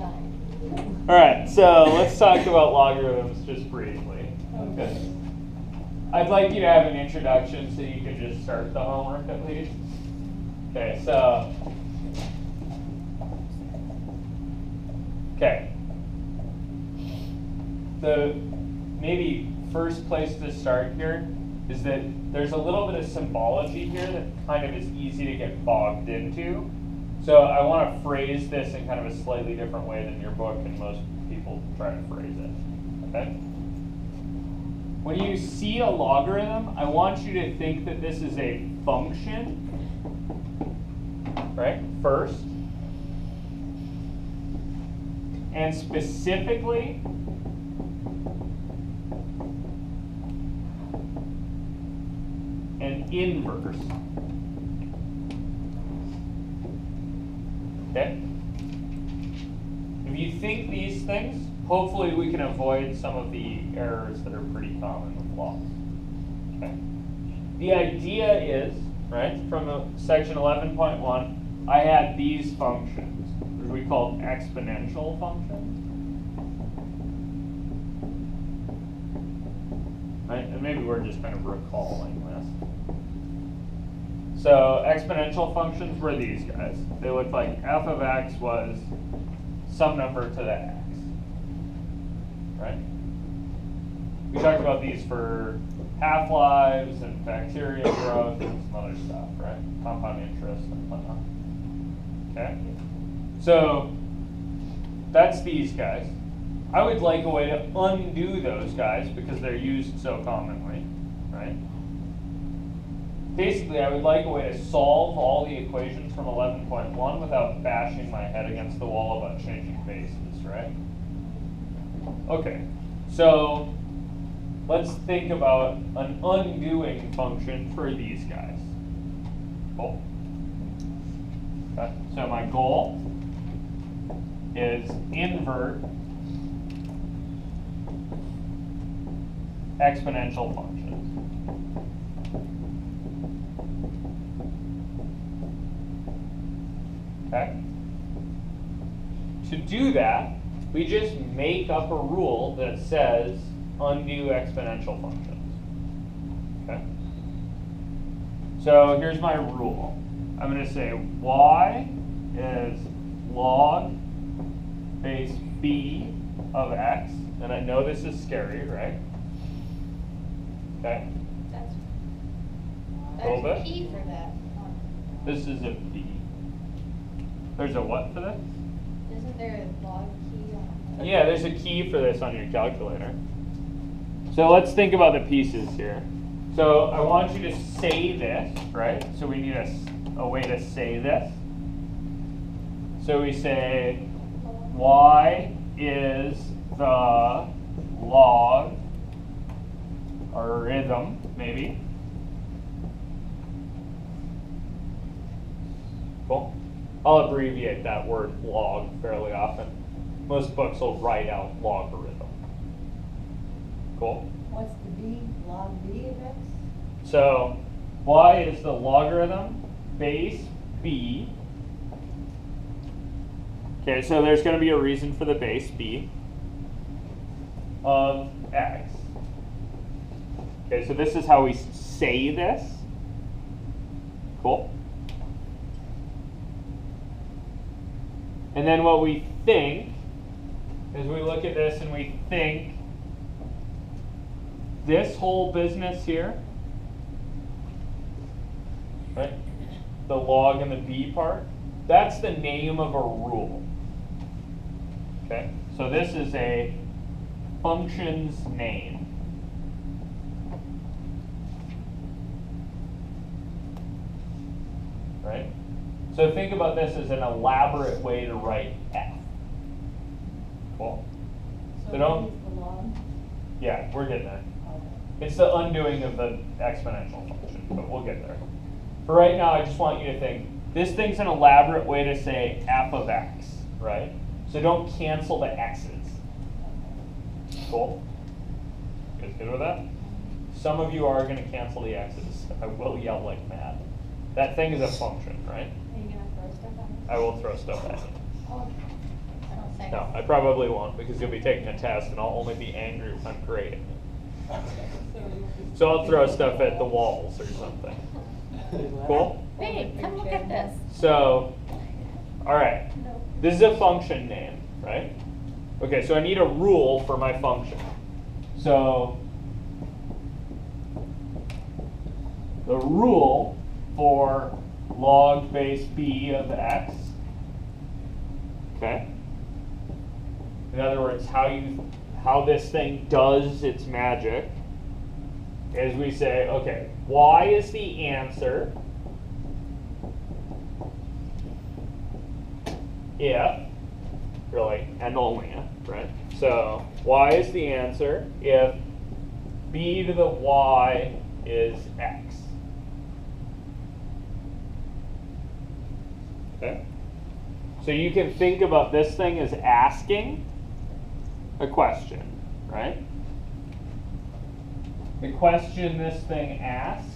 All right, so let's talk about logarithms just briefly. Okay. I'd like you to have an introduction so you can just start the homework at least. Okay, so. Okay. The maybe first place to start here is that there's a little bit of symbology here that kind of is easy to get bogged into. So I want to phrase this in kind of a slightly different way than your book and most people try to phrase it. Okay? When you see a logarithm, I want you to think that this is a function, right, first. And specifically, an inverse. Okay? If you think these things, hopefully we can avoid some of the errors that are pretty common with logs. Okay? The idea is, right, from section 11.1, I had these functions, which we called exponential functions. Right? And maybe we're just kind of recalling this. So exponential functions were these guys. They looked like f of x was some number to the x. Right? We talked about these for half-lives and bacteria growth and some other stuff, right? Compound interest and whatnot. Okay? So that's these guys. I would like a way to undo those guys because they're used so commonly, right? Basically, I would like a way to solve all the equations from 11.1 without bashing my head against the wall about changing bases, right? Okay, so let's think about an undoing function for these guys. Cool. Okay. So my goal is invert exponential functions. Okay? To do that, we just make up a rule that says undo exponential functions. Okay? So here's my rule. I'm going to say y is log base b of x. And I know this is scary, right? Okay? That's A little bit? a key for that. This is a b. There's a what for this? Isn't there a log key on Yeah, there's a key for this on your calculator. So let's think about the pieces here. So I want you to say this, right? So we need a way to say this. So we say y is the log, or rhythm, maybe. Cool. I'll abbreviate that word log fairly often. Most books will write out logarithm. Cool. What's the b? Log b of x? So y is the logarithm base b. Okay, so there's going to be a reason for the base b of x. Okay, so this is how we say this. Cool. And then what we think is we look at this and we think this whole business here, right? The log and the b part, that's the name of a rule. Okay? So this is a function's name. Right? So think about this as an elaborate way to write f. Cool. So don't. Is the log? Yeah, we're getting there. Okay. It's the undoing of the exponential function, but we'll get there. For right now, I just want you to think, this thing's an elaborate way to say f of x, right? So don't cancel the x's. Cool? You guys good with that? Some of you are going to cancel the x's. I will yell like mad. That thing is a function, right? Are you going to throw stuff at me? I will throw stuff at you. Oh, I don't say No, I probably won't because you'll be taking a test and I'll only be angry when I'm grading it. So I'll throw stuff at the walls or something. Cool? Babe, come look at this. So, all right, this is a function name, right? Okay, so I need a rule for my function. So the rule for log base b of x, okay? In other words, how this thing does its magic is we say, okay, y is the answer if, really, and only if, right? So y is the answer if b to the y is x. Okay? So you can think about this thing as asking a question, right? The question this thing asks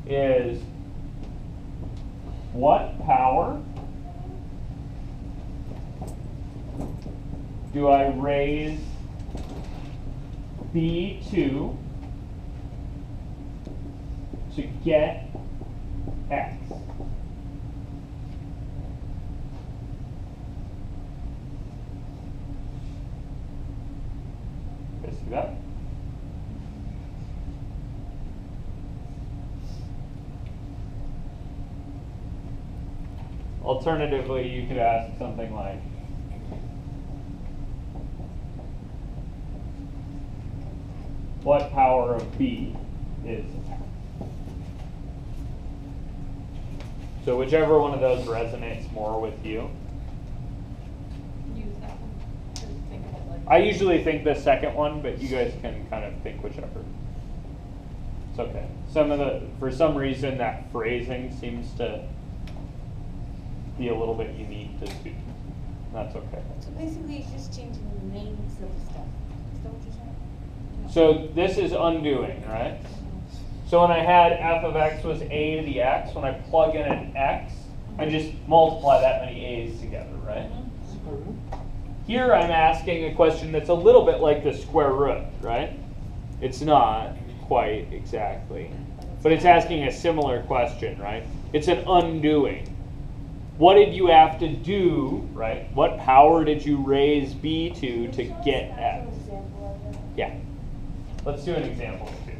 is, what power do I raise b to get x? Guys see that? Alternatively, you could ask something like, what power of b is x? So whichever one of those resonates more with you. Use that one. Just think of it like. I usually think the second one, but you guys can kind of think whichever. It's okay. For some reason, that phrasing seems to be a little bit unique to students. That's okay. So basically, it's just changing the names of stuff. Is that what you're saying? So this is undoing, right? So when I had f of x was a to the x, when I plug in an x, I just multiply that many a's together, right? Here I'm asking a question that's a little bit like the square root, right? It's not quite exactly, but it's asking a similar question, right? It's an undoing. What did you have to do, right? What power did you raise b to get x? Yeah. Let's do an example or two.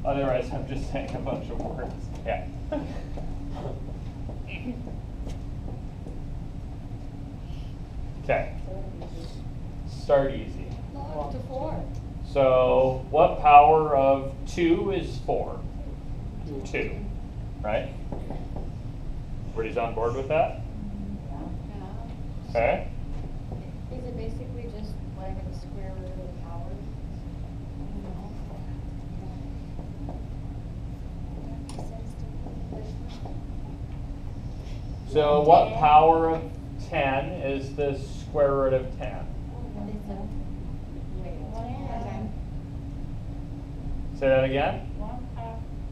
Otherwise, I'm just saying a bunch of words. Yeah. Okay. Start easy. Log to 4. So what power of 2 is 4? 2, right? Everybody's on board with that? Yeah. Okay. Is it basically just whatever the square root of the power? So what power of 10 is the square root of 10? Say that again?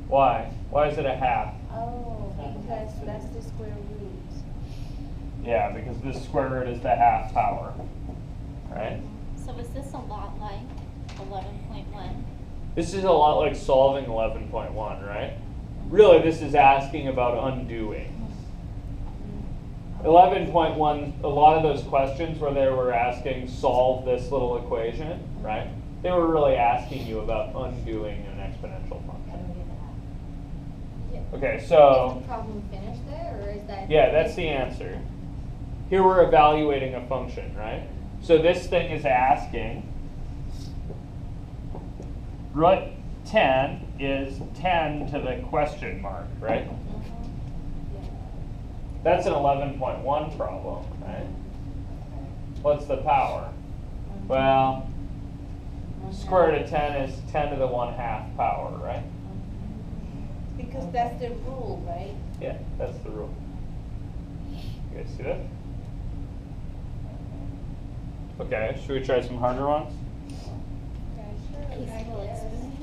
Why? Why is it a half? Oh, because that's the square root. Yeah, because the square root is the half power, right? So is this a lot like 11.1? This is a lot like solving 11.1, right? Really, this is asking about undoing. 11.1, a lot of those questions where they were asking solve this little equation, right? They were really asking you about undoing an exponential function. Okay, so Is the problem finished there, or is that? yeah, that's the answer. Here we're evaluating a function, right? So this thing is asking, root 10 is 10 to the question mark, right? That's an 11.1 problem, right? What's the power? Well, square root of 10 is 10 to the 1/2 power, right? Because that's the rule, right? Yeah, that's the rule. You guys see that? Okay, should we try some harder ones? Peaceful experiment.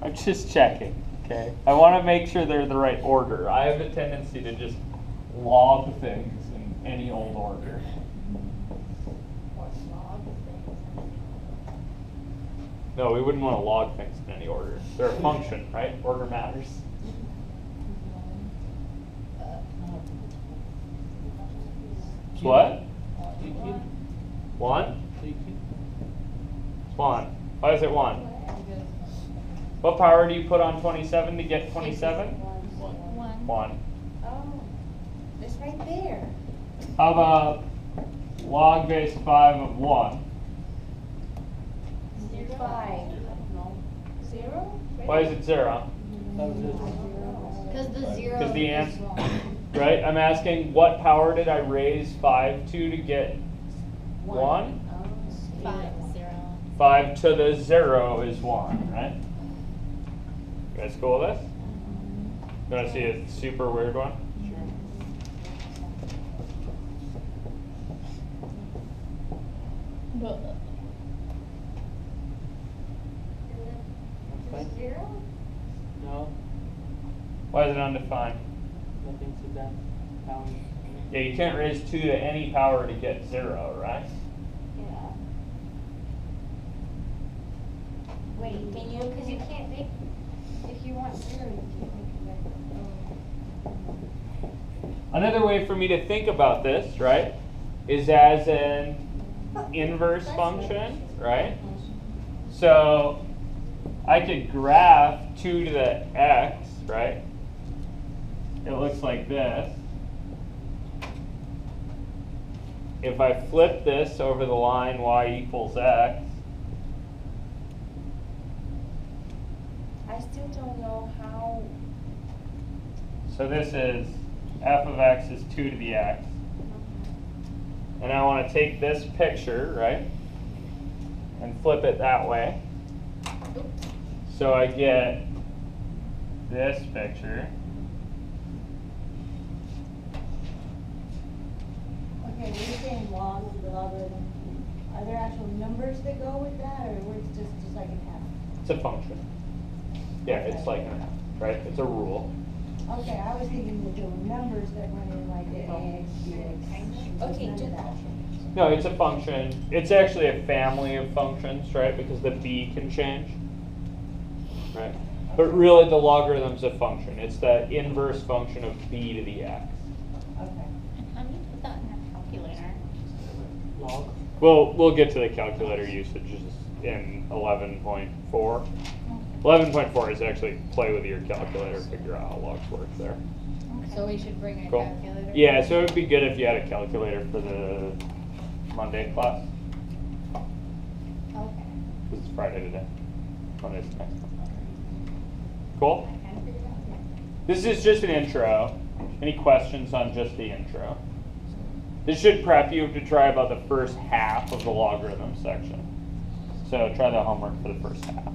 I'm just checking, okay? I want to make sure they're the right order. I have a tendency to just log things in any old order. No, we wouldn't want to log things in any order. They're a function, right? Order matters. What? One? It's one. Why is it one? What power do you put on 27 to get 27? One. One. Oh, it's right there. How about log base 5 of 1? 5. Zero? Why is it 0? Because the zero Because the is answer, wrong. right? I'm asking what power did I raise 5 to get 1? 5, 0. 5 to the 0 is 1, right? You guys cool with this? You want to see a super weird one? Zero? No, Why is it undefined? nothing to that power. Yeah, you can't raise 2 to any power to get 0, right? Yeah. Wait, can you? Because you can't make, if you want zero, you can't make it like, Another way for me to think about this, right, is as an inverse function, right? So I could graph 2 to the x, right? It looks like this. If I flip this over the line y equals x, I still don't know how. so this is f of x is 2 to the x. And I want to take this picture, right, and flip it that way. So I get this picture. Okay, when you're saying log, the logarithm, are there actual numbers that go with that, or it's just like an F? It's a function. Yeah, it's like an f, right? It's a rule. Okay, I was thinking that there were numbers that went in like the AX, BX. Okay, none of just- that. No, it's a function. It's actually a family of functions, right? Because the b can change, right? But really, the logarithm's a function. It's the inverse function of b to the x. Okay. And how do you put that in your calculator? Log. We'll get to the calculator usages in 11.4. 11.4 is actually play with your calculator, figure out how logs work there. So we should bring a Cool. calculator? Yeah, so it would be good if you had a calculator for the Monday class. Okay. This is Friday today. Monday's next. Cool? I kind of figured it out. This is just an intro. Any questions on just the intro? This should prep you to try about the first half of the logarithm section. So try the homework for the first half.